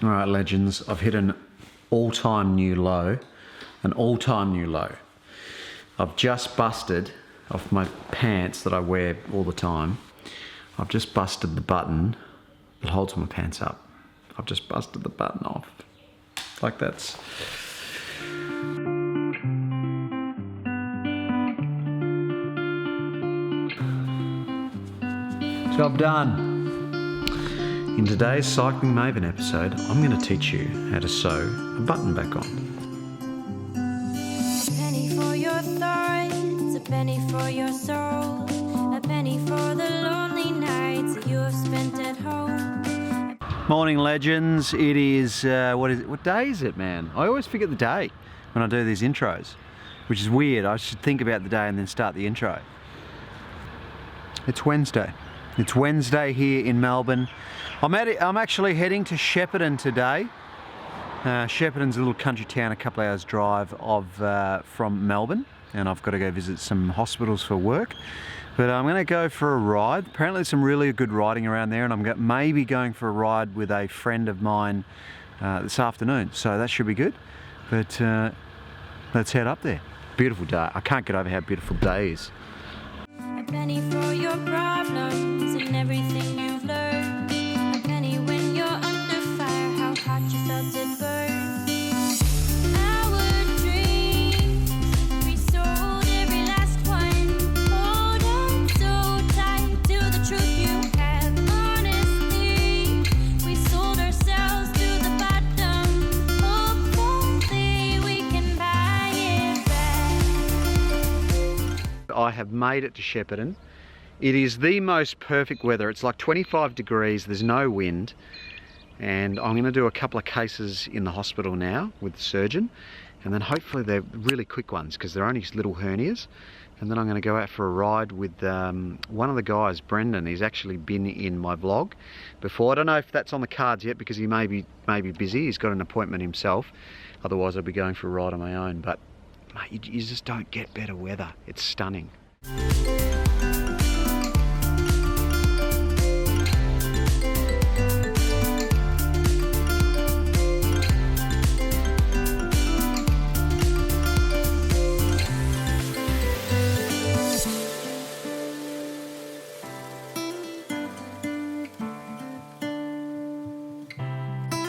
All right, legends, I've hit an all-time new low. An all-time new low. I've just busted off my pants that I wear all the time. I've just busted the button that holds my pants up. I've just busted the button off. Like that's... Job done. In today's Cycling Maven episode, I'm going to teach you how to sew a button back on. A penny for your thoughts, a penny for your soul, a penny for the lonely nights that you have spent at home. Morning, legends. It is, what day is it, man? I always forget the day when I do these intros, which is weird. I should think about the day and then start the intro. It's Wednesday. It's Wednesday here in Melbourne. I'm actually heading to Shepparton today. Shepparton's a little country town, a couple hours drive from Melbourne, and I've got to go visit some hospitals for work. But I'm going to go for a ride. Apparently there's some really good riding around there, and I'm maybe going for a ride with a friend of mine this afternoon, so that should be good. But let's head up there. Beautiful day. I can't get over how beautiful the day is. A penny for your problems and everything you've learned. A penny when you're under fire, how hot you felt it burn. Our dreams, we sold every last one. Hold on so tight to the truth you have. Honestly, we sold ourselves to the bottom. Hopefully we can buy it back. I have made it to Shepparton. It is the most perfect weather. It's like 25 degrees, there's no wind, and I'm going to do a couple of cases in the hospital now with the surgeon, and then hopefully they're really quick ones because they're only little hernias. And then I'm going to go out for a ride with one of the guys, Brendan. He's actually been in my vlog before. I don't know if that's on the cards yet because he may be busy. He's got an appointment himself. Otherwise I'll be going for a ride on my own. But mate, you just don't get better weather. It's stunning.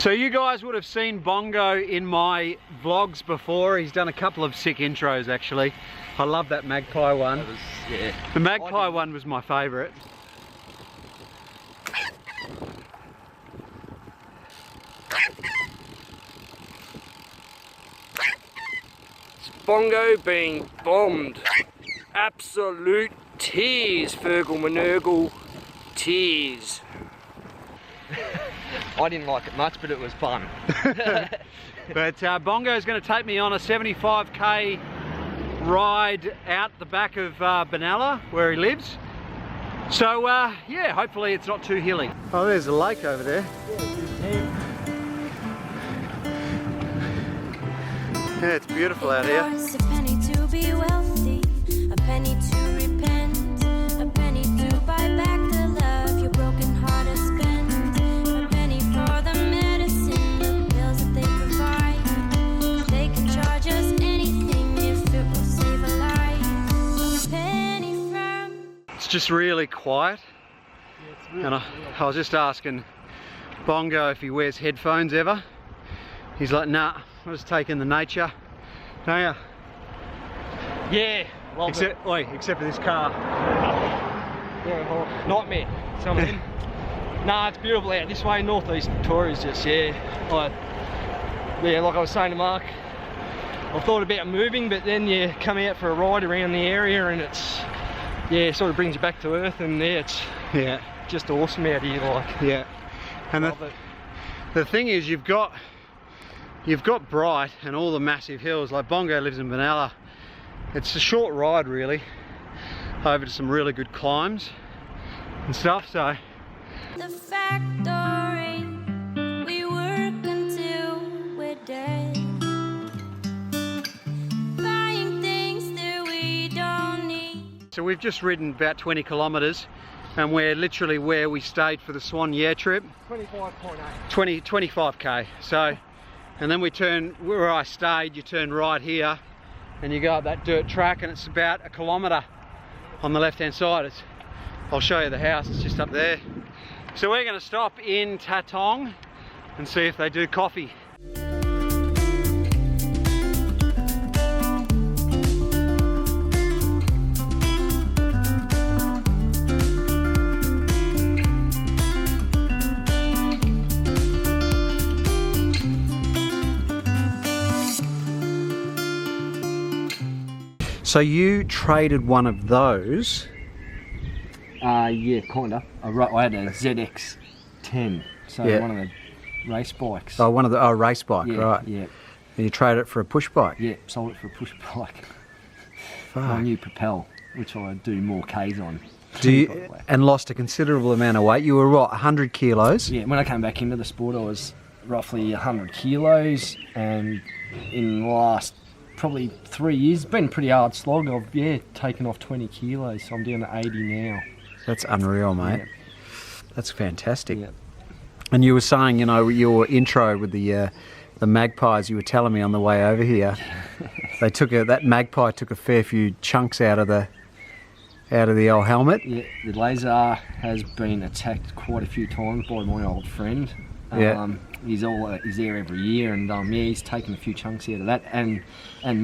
So you guys would have seen Bongo in my vlogs before. He's done a couple of sick intros actually. I love that magpie one. Yeah. The magpie one was my favourite. Bongo being bombed. Absolute tears, Fergal Manergal, tears. I didn't like it much, but it was fun. But Bongo is going to take me on a 75k ride out the back of Benalla, where he lives. So yeah, hopefully it's not too hilly. Oh, there's a lake over there. Yeah, it's beautiful out here. A penny to be wealthy, a penny to repent, a penny to buy back the love your broken heart has spent. A penny for the medicine, the pills that they provide. They can charge us anything if it will save a life. A penny from... It's just really quiet. And I was just asking Bongo if he wears headphones ever. He's like, nah, I'm just taking the nature. Don't ya? Yeah, love Except for this car. Yeah, nightmare. Some of them. Nah, it's beautiful out this way. Northeast Victoria is just, like I was saying to Mark, I thought about moving, but then you come out for a ride around the area and it's, sort of brings you back to earth, and it's just awesome out here. Like, And the thing is, you've got Bright and all the massive hills. Like Bongo lives in Benalla. It's a short ride really over to some really good climbs and stuff. So The factory, we work until we're dead. Buying things that we don't need. we've just ridden about 20 kilometres And we're literally where we stayed for the Swan Year trip. 25.8. 25k. So, and then we turn, where I stayed, you turn right here and you go up that dirt track, and it's about 1 kilometre on the left hand side. I'll show you the house, it's just up there. So we're going to stop in Tatong and see if they do coffee. So you traded one of those? Yeah, kinda. I had a ZX10, so Yeah. one of the race bikes. Oh, one of the race bike, yeah, right? Yeah, And you traded it for a push bike? yeah. Sold it for a push bike. Fuck. My new Propel, which I do more Ks on. Do you, and lost a considerable amount of weight. You were what, 100 kilos? Yeah, when I came back into the sport, I was roughly 100 kilos, and in the last probably 3 years, it's been a pretty hard slog. I've taken off 20 kilos, so I'm down to 80 now. That's unreal, mate. Yeah. That's fantastic. Yeah. And you were saying, you know, your intro with the magpies, you were telling me on the way over here, they took that magpie took a fair few chunks out of the old helmet. Yeah, the laser has been attacked quite a few times by my old friend. Yeah. He's there every year, and yeah, he's taken a few chunks out of that, and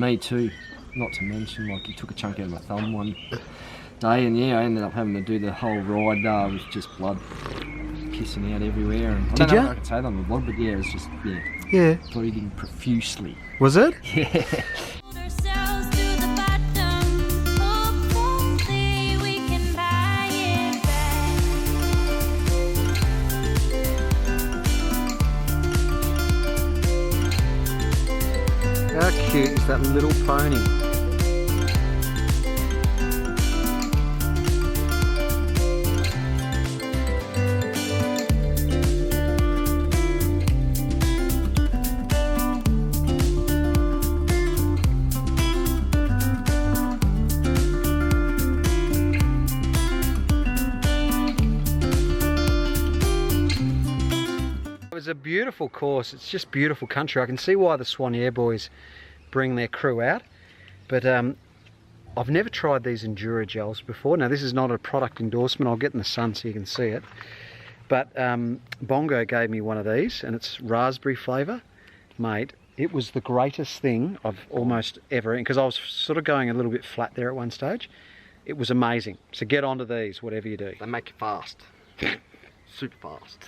me too. Not to mention, like, he took a chunk out of my thumb one day, and yeah, I ended up having to do the whole ride with just blood kissing out everywhere. And I don't know if I can say that on the vlog, but yeah, it was just bleeding profusely. Was it? Yeah. Ourselves to the bottom. Hopefully we can buy it back. How cute is that little pony? It was a beautiful course. It's just beautiful country. I can see why the Swan Air boys bring their crew out, but I've never tried these Endura gels before. Now, this is not a product endorsement. I'll get in the sun so you can see it, but Bongo gave me one of these, and it's raspberry flavour. Mate, it was the greatest thing I've almost ever eaten, because I was sort of going a little bit flat there at one stage. It was amazing. So get onto these, whatever you do. They make you fast. Super fast.